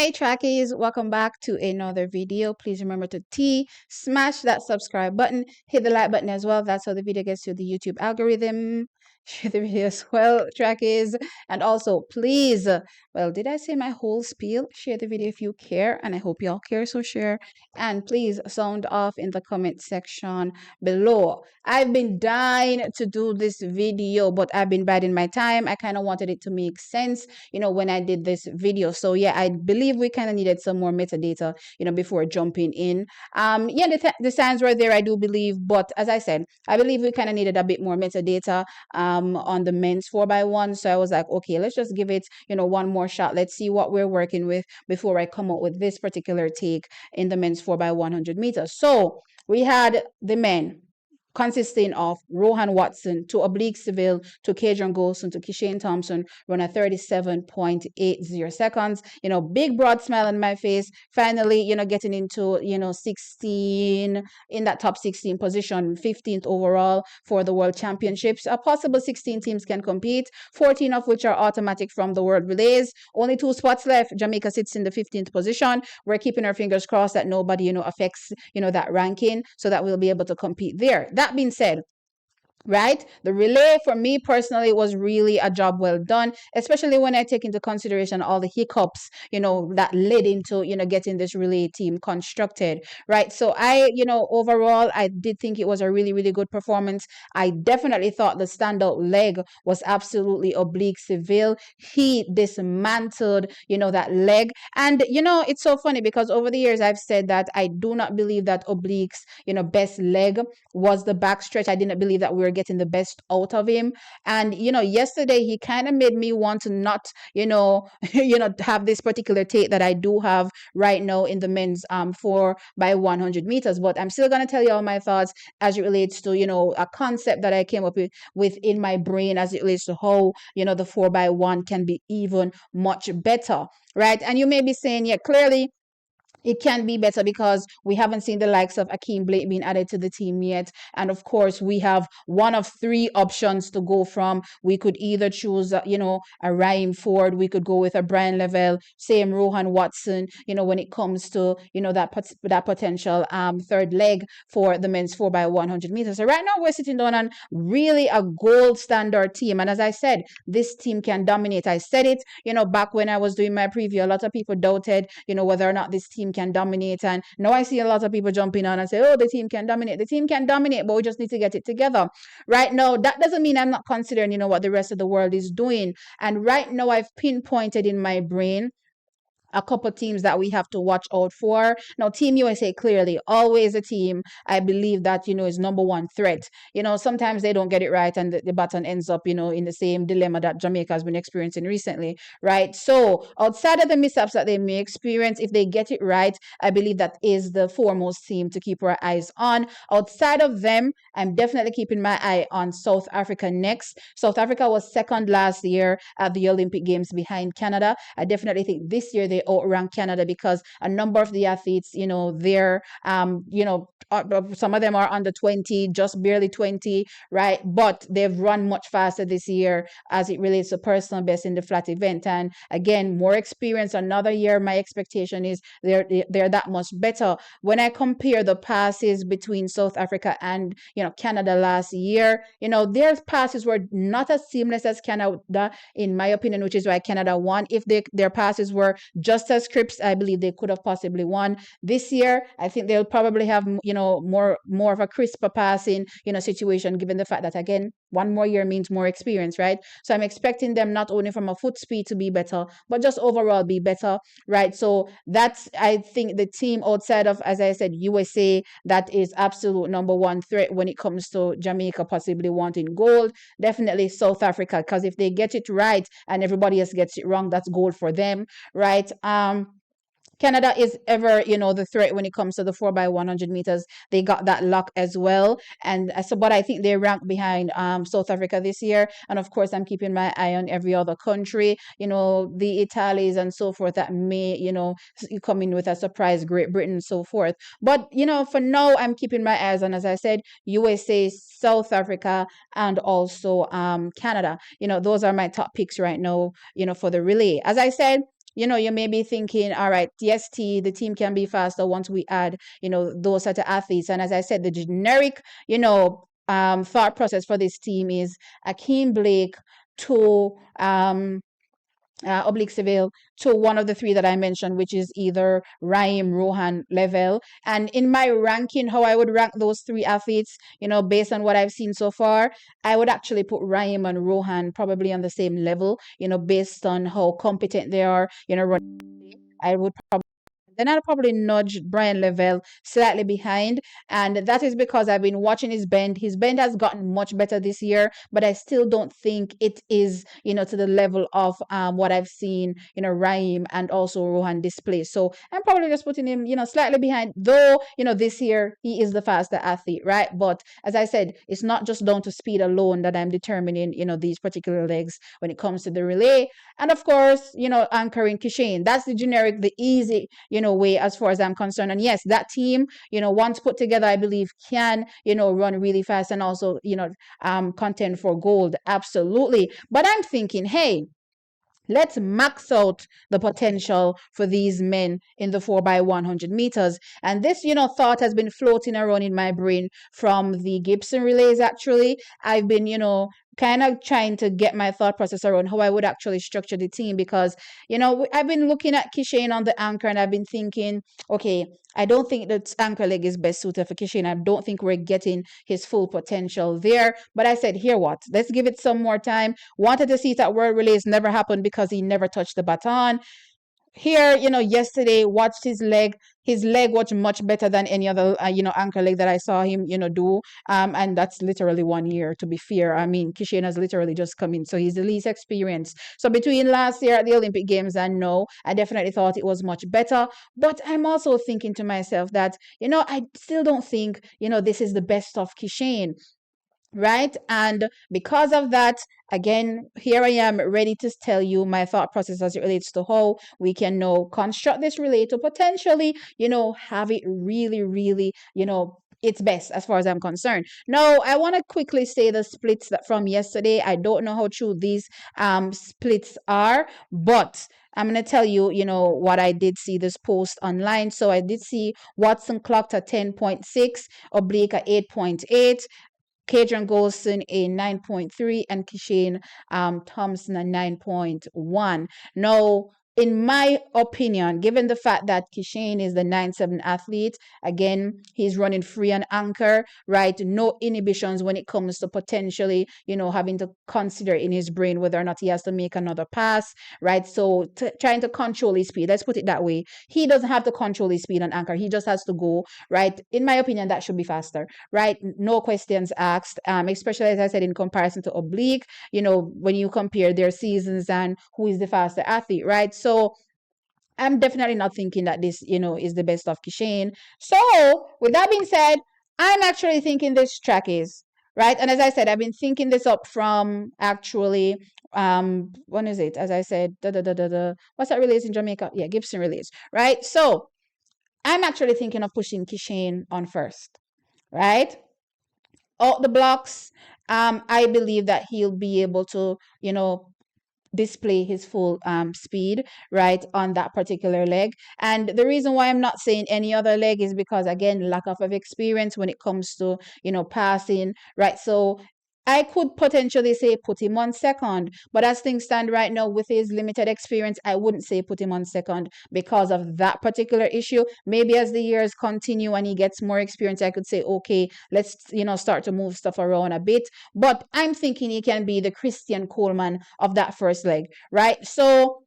Hi, trackies. Welcome back to another video. Please remember to smash that subscribe button, hit the like button as well. That's how the video gets to the YouTube algorithm. Share the video as well, trackies. And also, please, well, did I say my whole spiel? Share the video if you care, and I hope you all care, so share. And please sound off in the comment section below. I've been dying to do this video, but I've been biding my time. I kind of wanted it to make sense, when I did this video. So yeah, I believe we kind of needed some more metadata, before jumping in. Yeah, the signs were there, I do believe, but as I said, I believe we kind of needed a bit more metadata on the men's 4x1. So I was like, okay, let's just give it, one more shot. Let's see what we're working with before I come up with this particular take in the men's 4x100 meters. So we had the men consisting of Rohan Watson to Oblique Seville to Kadrian Golson to Kishane Thompson, run at 37.80 seconds. Big broad smile on my face. Finally, getting into, 16 in that top 16 position, 15th overall for the World Championships. A possible 16 teams can compete, 14 of which are automatic from the World Relays. Only 2 spots left. Jamaica sits in the 15th position. We're keeping our fingers crossed that nobody, affects, that ranking so that we'll be able to compete there. That being said, right, the relay for me personally was really a job well done, especially when I take into consideration all the hiccups that led into getting this relay team constructed, right? So I overall I did think it was a really good performance. I definitely thought the standout leg was absolutely Oblique Seville. He dismantled that leg, and it's so funny because over the years I've said that I do not believe that Oblique's best leg was the backstretch. I didn't believe that we were getting the best out of him. And yesterday he kind of made me want to not have this particular take that I do have right now in the men's 4x100 meters. But I'm still gonna tell you all my thoughts as it relates to a concept that I came up with in my brain as it relates to how the 4x1 can be even much better, right? And you may be saying, yeah, clearly it can be better because we haven't seen the likes of Akeem Blake being added to the team yet. And of course, we have one of 3 options to go from. We could either choose, a Ryan Ford. We could go with a Brian Lavelle, same Rohan Watson, when it comes to, that potential third leg for the men's 4x100 meters. So right now we're sitting down on really a gold standard team. And as I said, this team can dominate. I said it, back when I was doing my preview, a lot of people doubted, whether or not this team can dominate. And now I see a lot of people jumping on and say, oh, the team can dominate. The team can dominate, but we just need to get it together. Right now, that doesn't mean I'm not considering, what the rest of the world is doing. And right now, I've pinpointed in my brain a couple teams that we have to watch out for. Now, Team USA clearly always a team I believe that is number one threat. Sometimes they don't get it right, and the baton ends up in the same dilemma that Jamaica has been experiencing recently, right? So outside of the mishaps that they may experience, if they get it right, I believe that is the foremost team to keep our eyes on. Outside of them, I'm definitely keeping my eye on South Africa next. South Africa was second last year at the Olympic Games behind Canada. I definitely think this year they outrank Canada because a number of the athletes, they're, some of them are under 20, just barely 20, right? But they've run much faster this year as it relates to personal best in the flat event. And again, more experience. Another year, my expectation is they're that much better. When I compare the passes between South Africa and Canada last year, their passes were not as seamless as Canada, in my opinion, which is why Canada won. If their passes were just as crisp, I believe they could have possibly won. This year, I think they'll probably have more of a crisper passing situation, given the fact that again, one more year means more experience, right? So I'm expecting them not only from a foot speed to be better, but just overall be better, right? So that's, I think, the team outside of, as I said, USA, that is absolute number one threat when it comes to Jamaica possibly wanting gold. Definitely South Africa, because if they get it right and everybody else gets it wrong, that's gold for them, right? Canada is ever, the threat when it comes to the 4x100 meters. They got that luck as well. And so, but I think they rank behind South Africa this year. And of course, I'm keeping my eye on every other country, the Italians and so forth that may, come in with a surprise, Great Britain and so forth. But, for now, I'm keeping my eyes on, as I said, USA, South Africa, and also Canada. Those are my top picks right now, for the relay. As I said, you may be thinking, all right, yes, the team can be faster once we add, those sort of athletes. And as I said, the generic, thought process for this team is Akeem Blake to oblique Seville to one of the three that I mentioned, which is either Raheem, Rohan, Level. And in my ranking, how I would rank those three athletes, based on what I've seen so far, I would actually put Raheem and Rohan probably on the same level, based on how competent they are, I would probably then I'll probably nudge Brian Level slightly behind. And that is because I've been watching his bend. His bend has gotten much better this year, but I still don't think it is, to the level of what I've seen, Raheem and also Rohan display. So I'm probably just putting him, slightly behind, though, this year he is the faster athlete, right? But as I said, it's not just down to speed alone that I'm determining, these particular legs when it comes to the relay. And of course, anchoring Kishane. That's the generic, the easy, way as far as I'm concerned. And yes, that team, once put together, I believe can, run really fast and also, contend for gold. Absolutely. But I'm thinking, hey, let's max out the potential for these men in the 4x100 meters. And this, thought has been floating around in my brain from the Gibson relays, actually. I've been, kind of trying to get my thought process around how I would actually structure the team because, I've been looking at Kishane on the anchor and I've been thinking, okay, I don't think that anchor leg is best suited for Kishane. I don't think we're getting his full potential there. But I said, here what? Let's give it some more time. Wanted to see it at World Relays, never happened because he never touched the baton. Here, yesterday watched his leg. His leg was much better than any other, anchor leg that I saw him, do. And that's literally 1 year, to be fair. I mean, Kishane has literally just come in, so he's the least experienced. So between last year at the Olympic Games and now, I definitely thought it was much better. But I'm also thinking to myself that, I still don't think, this is the best of Kishane. Right. And because of that, again, here I am ready to tell you my thought process as it relates to how we can now construct this relay to potentially, have it really, really, it's best as far as I'm concerned. Now, I want to quickly say the splits that from yesterday. I don't know how true these splits are, but I'm going to tell you, what I did see this post online. So I did see Watson clocked at 10.6, Oblique at 8.8. Kadrian Golson a 9.3 and Kishane Thompson a 9.1. Now, in my opinion, given the fact that Kishane is the 9.7 athlete, again, he's running free and anchor, right? No inhibitions when it comes to potentially, having to consider in his brain whether or not he has to make another pass, right? So trying to control his speed, let's put it that way. He doesn't have to control his speed and anchor. He just has to go, right? In my opinion, that should be faster, right? No questions asked, especially as I said, in comparison to Oblique, when you compare their seasons and who is the faster athlete, right? So I'm definitely not thinking that this, is the best of Kishane. So with that being said, I'm actually thinking this track is, right? And as I said, I've been thinking this up from actually, when is it? As I said, what's that relays in Jamaica? Yeah, Gibson relays, right? So I'm actually thinking of pushing Kishane on first, right? Out the blocks, I believe that he'll be able to, display his full speed right on that particular leg. And the reason why I'm not saying any other leg is because again, lack of experience when it comes to passing, right? So I could potentially say put him on second, but as things stand right now with his limited experience, I wouldn't say put him on second because of that particular issue. Maybe as the years continue and he gets more experience, I could say, okay, let's, start to move stuff around a bit. But I'm thinking he can be the Christian Coleman of that first leg, right? So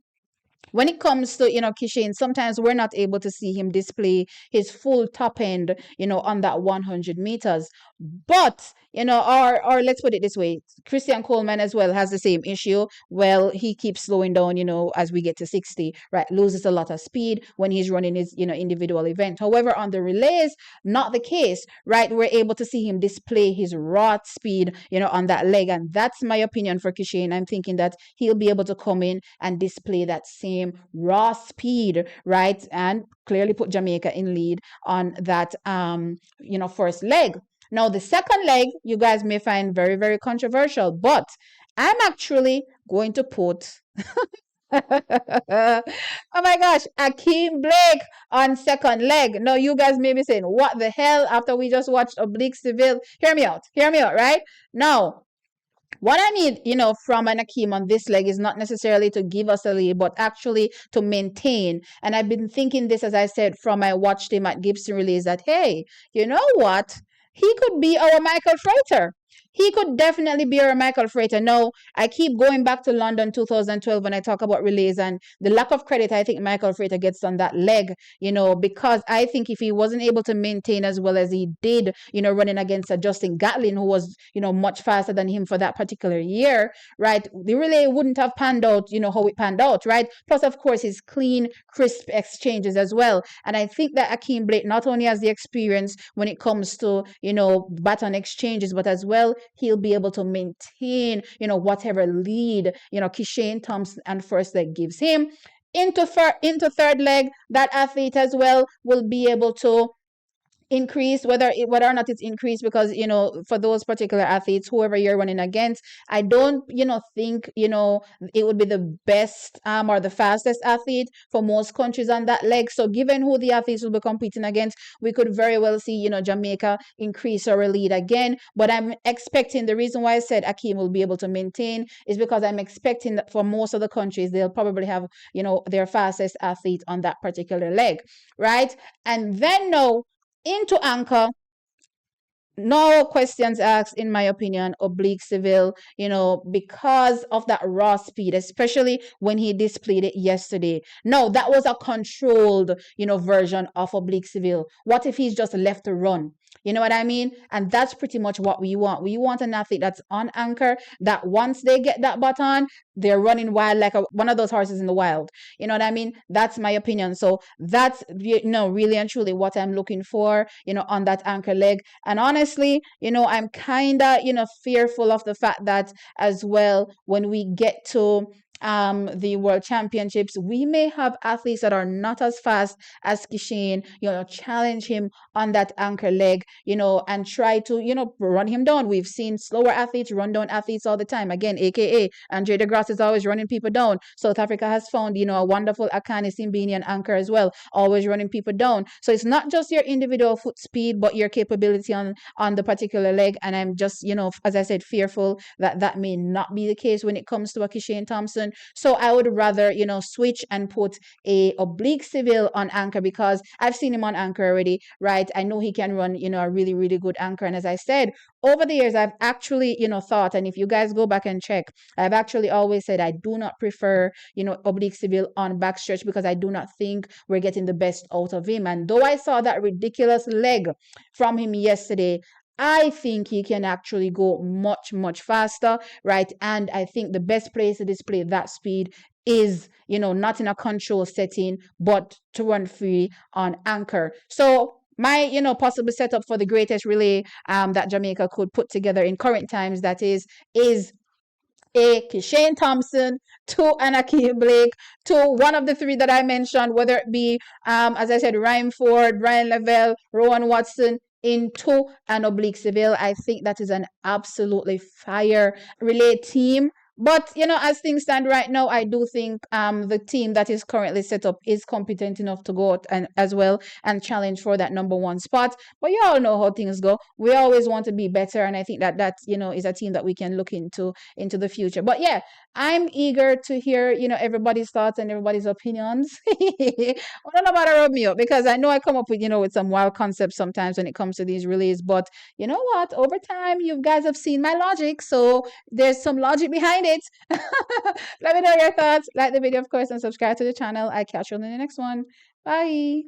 when it comes to Kishane, sometimes we're not able to see him display his full top end on that 100 meters. But or let's put it this way, Christian Coleman as well has the same issue. Well, he keeps slowing down as we get to 60, right? Loses a lot of speed when he's running his individual event. However, on the relays, not the case, right? We're able to see him display his raw speed on that leg, and that's my opinion for Kishane. I'm thinking that he'll be able to come in and display that same raw speed, right? And clearly put Jamaica in lead on that first leg. Now, the second leg, you guys may find very, very controversial, but I'm actually going to put Oh my gosh, Akeem Blake on second leg. Now you guys may be saying, what the hell after we just watched Oblique Seville? Hear me out, right? Now, what I need, from an Akeem on this leg is not necessarily to give us a lead, but actually to maintain. And I've been thinking this, as I said, from I watched him at Gibson release that, hey, you know what? He could be our Michael Frater. He could definitely be our Michael Frater. No, I keep going back to London 2012 when I talk about relays and the lack of credit I think Michael Frater gets on that leg, because I think if he wasn't able to maintain as well as he did, running against a Justin Gatlin, who was, much faster than him for that particular year, right? The relay wouldn't have panned out, how it panned out, right? Plus, of course, his clean, crisp exchanges as well. And I think that Akeem Blake not only has the experience when it comes to, baton exchanges, but as well, he'll be able to maintain, whatever lead, Kishane Thompson and first leg gives him. Into third leg, that athlete as well will be able to increase whether or not it's increased because for those particular athletes, whoever you're running against, I don't think it would be the best or the fastest athlete for most countries on that leg. So given who the athletes will be competing against, we could very well see Jamaica increase our lead again. But I'm expecting, the reason why I said Akeem will be able to maintain is because I'm expecting that for most of the countries they'll probably have their fastest athlete on that particular leg, right? And then no, into anchor, no questions asked, in my opinion, Oblique Seville, because of that raw speed, especially when he displayed it yesterday. No, that was a controlled, version of Oblique Seville. What if he's just left to run? You know what I mean? And that's pretty much what we want. We want an athlete that's on anchor, that once they get that baton, they're running wild like one of those horses in the wild. You know what I mean? That's my opinion. So that's, really and truly what I'm looking for, on that anchor leg. And honestly, I'm kind of, fearful of the fact that as well, when we get to the world championships, we may have athletes that are not as fast as Kishane, challenge him on that anchor leg, and try to, run him down. We've seen slower athletes run down athletes all the time. Again, aka Andre de Grasse is always running people down. South Africa has found, a wonderful Akani Simbinian anchor as well, always running people down. So it's not just your individual foot speed, but your capability on the particular leg. And I'm just, as I said, fearful that that may not be the case when it comes to a Kishane Thompson. So I would rather, switch and put a Oblique Seville on anchor because I've seen him on anchor already, right? I know he can run, a really, really good anchor. And as I said, over the years, I've actually, thought, and if you guys go back and check, I've actually always said I do not prefer, Oblique Seville on backstretch because I do not think we're getting the best out of him. And though I saw that ridiculous leg from him yesterday, I think he can actually go much, much faster, right? And I think the best place to display that speed is, not in a control setting, but to run free on anchor. So my, possible setup for the greatest relay that Jamaica could put together in current times, that is a Kishane Thompson, to an Akeem Blake, to one of the three that I mentioned, whether it be, as I said, Ryan Ford, Ryan Lavelle, Rowan Watson, into an Oblique Seville. I think that is an absolutely fire relay team. But, as things stand right now, I do think the team that is currently set up is competent enough to go out and as well and challenge for that number one spot. But you all know how things go. We always want to be better. And I think that is a team that we can look into the future. But yeah, I'm eager to hear, everybody's thoughts and everybody's opinions. I don't know about Romeo because I know I come up with, with some wild concepts sometimes when it comes to these relays. But you know what? Over time, you guys have seen my logic. So there's some logic behind it. Let me know your thoughts. Like the video, of course, and subscribe to the channel. I'll catch you on the next one. Bye.